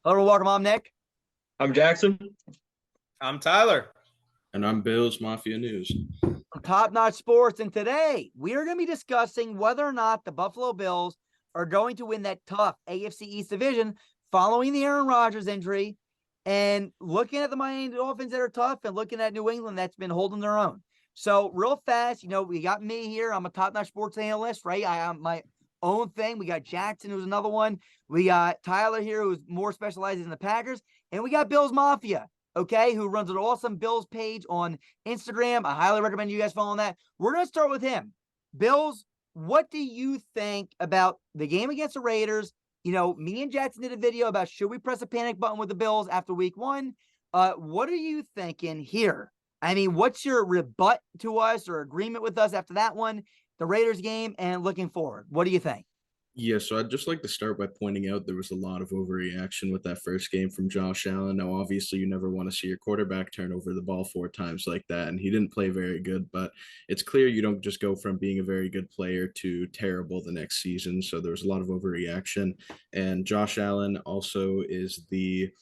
Hello, welcome. I'm Nick. I'm Jackson. I'm Tyler. And I'm Bill's Mafia News. From Top Notch Sports, and today we are going to be discussing whether or not the Buffalo Bills are going to win that tough AFC East division following the Aaron Rodgers injury, and looking at the Miami Dolphins that are tough, and looking at New England that's been holding their own. So real fast, we got me here. I'm a Top Notch Sports analyst, right? I am my own thing. We got Jackson, who's another one. We got Tyler here, who's more specializes in the Packers, and we got Bills Mafia, okay, who runs an awesome Bills page on Instagram. I highly recommend you guys following that. We're going to start with him. Bills, what do you think about the game against the Raiders? Me and Jackson did a video about should we press a panic button with the Bills after week one? What are you thinking here? I mean, what's your rebut to us or agreement with us after that one, the Raiders game, and looking forward? What do you think? Yeah, so I'd just like to start by pointing out there was a lot of overreaction with that first game from Josh Allen. Now, obviously, you never want to see your quarterback turn over the ball 4 times like that, and he didn't play very good, but it's clear you don't just go from being a very good player to terrible the next season. So there was a lot of overreaction, and Josh Allen also is the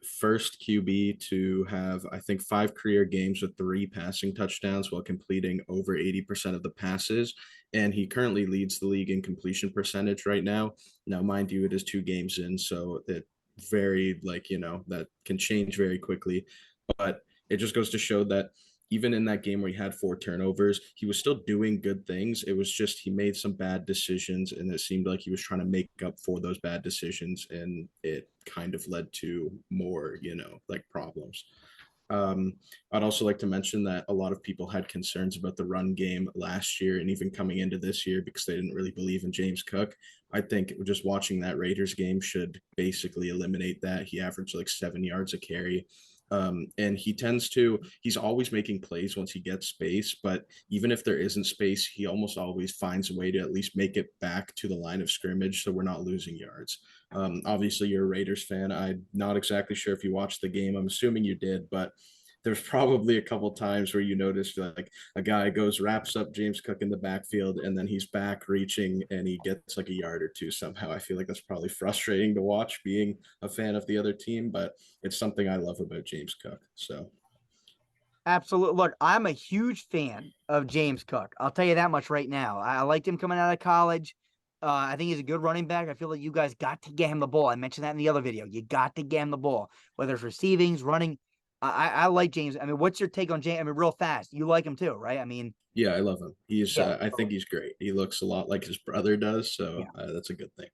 first QB to have, I think, 5 career games with 3 passing touchdowns while completing over 80% of the passes. And he currently leads the league in completion percentage right now. Now, mind you, it is 2 games in, so it very, that can change very quickly. But it just goes to show that even in that game where he had 4 turnovers, he was still doing good things. It was just he made some bad decisions, and it seemed like he was trying to make up for those bad decisions, and it kind of led to more, problems. I'd also like to mention that a lot of people had concerns about the run game last year and even coming into this year because they didn't really believe in James Cook. I think just watching that Raiders game should basically eliminate that. He averaged like 7 yards a carry. And he's always making plays once he gets space, but even if there isn't space, he almost always finds a way to at least make it back to the line of scrimmage so we're not losing yards. Obviously, you're a Raiders fan. I'm not exactly sure if you watched the game. I'm assuming you did, but there's probably a couple times where you noticed like a guy wraps up James Cook in the backfield, and then he's back reaching and he gets like a yard or two somehow. I feel like that's probably frustrating to watch being a fan of the other team, but it's something I love about James Cook. So Absolutely. Look, I'm a huge fan of James Cook. I'll tell you that much right now. I liked him coming out of college. I think he's a good running back. I feel like you guys got to get him the ball. I mentioned that in the other video. You got to get him the ball, whether it's receiving, running. I like James. I mean, what's your take on James? I mean, real fast. You like him too, right? I mean, yeah, I love him. yeah. I think he's great. He looks a lot like his brother does, so Yeah. that's a good thing.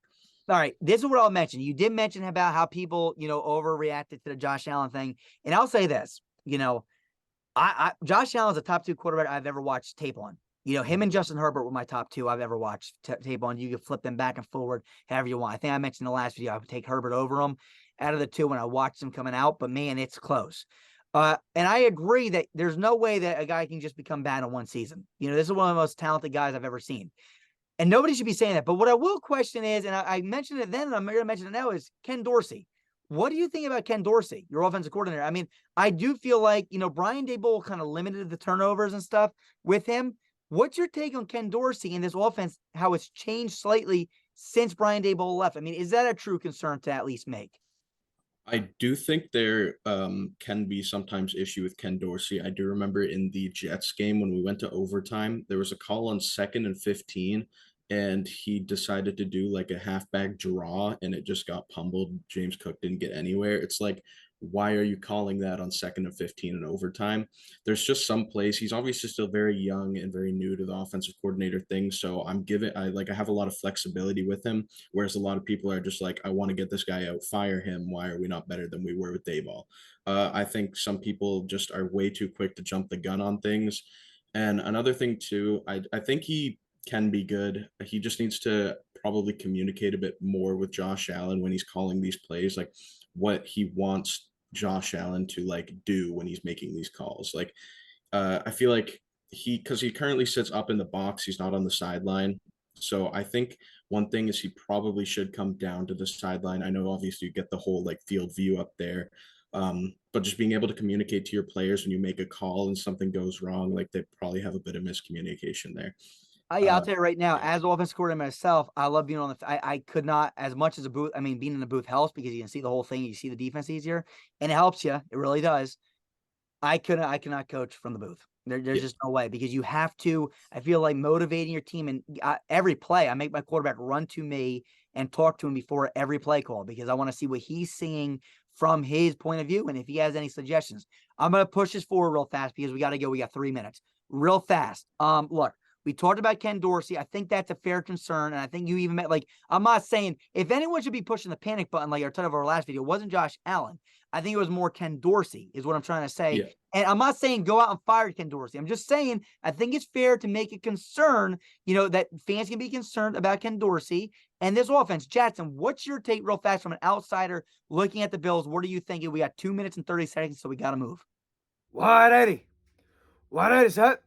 All right. This is what I'll mention. You did mention about how people, overreacted to the Josh Allen thing. And I'll say this, Josh Allen's a top 2 quarterback I've ever watched tape on. Him and Justin Herbert were my top 2 I've ever watched tape on. You can flip them back and forward however you want. I think I mentioned in the last video I would take Herbert over him out of the 2 when I watched them coming out, but man, it's close. And I agree that there's no way that a guy can just become bad in one season. This is one of the most talented guys I've ever seen. And nobody should be saying that. But what I will question is, and I mentioned it then, and I'm going to mention it now, is Ken Dorsey. What do you think about Ken Dorsey, your offensive coordinator? I mean, I do feel like, Brian Daboll kind of limited the turnovers and stuff with him. What's your take on Ken Dorsey in this offense, how it's changed slightly since Brian Daboll left? I mean, is that a true concern to at least make? I do think there can be sometimes issue with Ken Dorsey. I do remember in the Jets game when we went to overtime, there was a call on 2nd and 15, and he decided to do like a halfback draw, and it just got pummeled. James Cook didn't get anywhere. It's like, why are you calling that on 2nd and 15 in overtime? There's just some plays. He's obviously still very young and very new to the offensive coordinator thing. So I have a lot of flexibility with him. Whereas a lot of people are just like, I want to get this guy out, fire him. Why are we not better than we were with Dayball? I think some people just are way too quick to jump the gun on things. And another thing too, I think he can be good. He just needs to probably communicate a bit more with Josh Allen when he's calling these plays, like what he wants Josh Allen to like do when he's making these calls. Like I feel like because he currently sits up in the box, he's not on the sideline. So I think one thing is he probably should come down to the sideline. I know obviously you get the whole like field view up there. But just being able to communicate to your players when you make a call and something goes wrong, like they probably have a bit of miscommunication there. I'll tell you right now, as an offensive coordinator myself, I love being on the. I could not, as much as a booth. I mean, being in the booth helps because you can see the whole thing. You see the defense easier, and it helps you. It really does. I cannot coach from the booth. There's just no way because you have to. I feel like motivating your team and every play. I make my quarterback run to me and talk to him before every play call because I want to see what he's seeing from his point of view and if he has any suggestions. I'm gonna push this forward real fast because we got to go. We got 3 minutes, real fast. Look. We talked about Ken Dorsey. I think that's a fair concern. And I think you even met, like, I'm not saying if anyone should be pushing the panic button, like our title of our last video, it wasn't Josh Allen. I think it was more Ken Dorsey is what I'm trying to say. Yeah. And I'm not saying go out and fire Ken Dorsey. I'm just saying, I think it's fair to make a concern, that fans can be concerned about Ken Dorsey and this offense. Jackson, what's your take real fast from an outsider looking at the Bills? What are you thinking? We got 2 minutes and 30 seconds, so we got to move. 180. 180 set.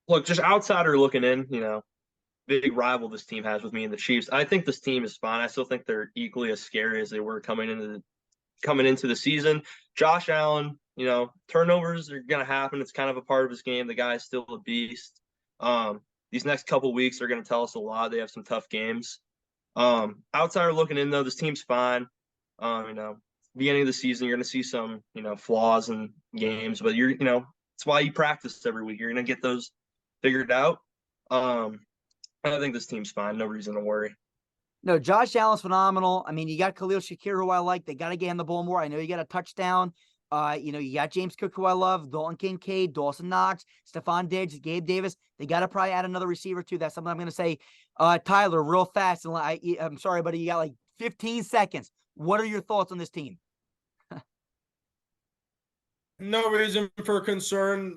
Look, just outsider looking in, big rival this team has with me and the Chiefs. I think this team is fine. I still think they're equally as scary as they were coming into the season. Josh Allen, turnovers are gonna happen. It's kind of a part of his game. The guy's still a beast. These next couple weeks are gonna tell us a lot. They have some tough games. Outsider looking in though, this team's fine. Beginning of the season, you're gonna see some, flaws in games, but it's why you practice every week. You're gonna get those figured out. I think this team's fine. No reason to worry. No, Josh Allen's phenomenal. I mean, you got Khalil Shakir, who I like. They got to get him the ball more. I know you got a touchdown. You got James Cook, who I love, Dalton Kincaid, Dawson Knox, Stephon Diggs, Gabe Davis. They got to probably add another receiver too. That's something I'm going to say. Tyler, real fast. And I'm sorry, buddy. You got like 15 seconds. What are your thoughts on this team? No reason for concern.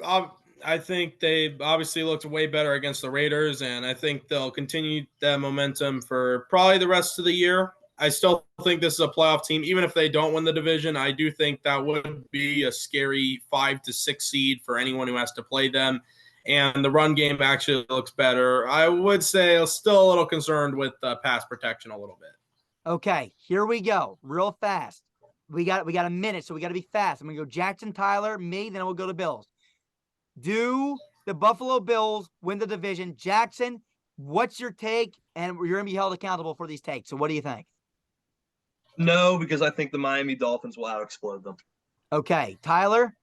I think they obviously looked way better against the Raiders, and I think they'll continue that momentum for probably the rest of the year. I still think this is a playoff team. Even if they don't win the division, I do think that would be a scary 5 to 6 seed for anyone who has to play them. And the run game actually looks better. I would say I'm still a little concerned with pass protection a little bit. Okay, here we go. Real fast. We got a minute, so we got to be fast. I'm going to go Jackson, Tyler, me, then we'll go to Bills. Do the Buffalo Bills win the division? Jackson, what's your take? And you're going to be held accountable for these takes. So what do you think? No, because I think the Miami Dolphins will out-explode them. Okay. Tyler?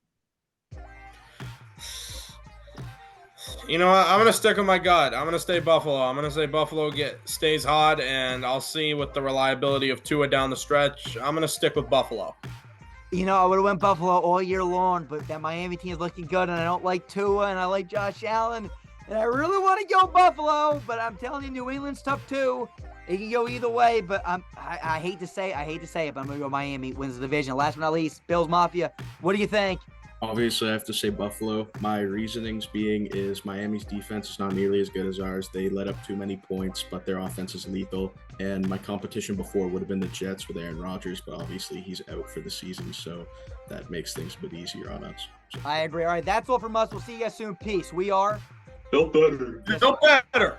You know what? I'm going to stick with my gut. I'm going to stay Buffalo. I'm going to say Buffalo stays hot, and I'll see with the reliability of Tua down the stretch. I'm going to stick with Buffalo. I would have went Buffalo all year long, but that Miami team is looking good, and I don't like Tua, and I like Josh Allen, and I really want to go Buffalo, but I'm telling you, New England's tough too. It can go either way, but I hate to say it, but I'm going to go Miami wins the division. Last but not least, Bills Mafia. What do you think? Obviously, I have to say Buffalo. My reasonings being is Miami's defense is not nearly as good as ours. They let up too many points, but their offense is lethal. And my competition before would have been the Jets with Aaron Rodgers, but obviously he's out for the season, so that makes things a bit easier on us. So. I agree. All right, that's all from us. We'll see you guys soon. Peace. We are Built better. Built better.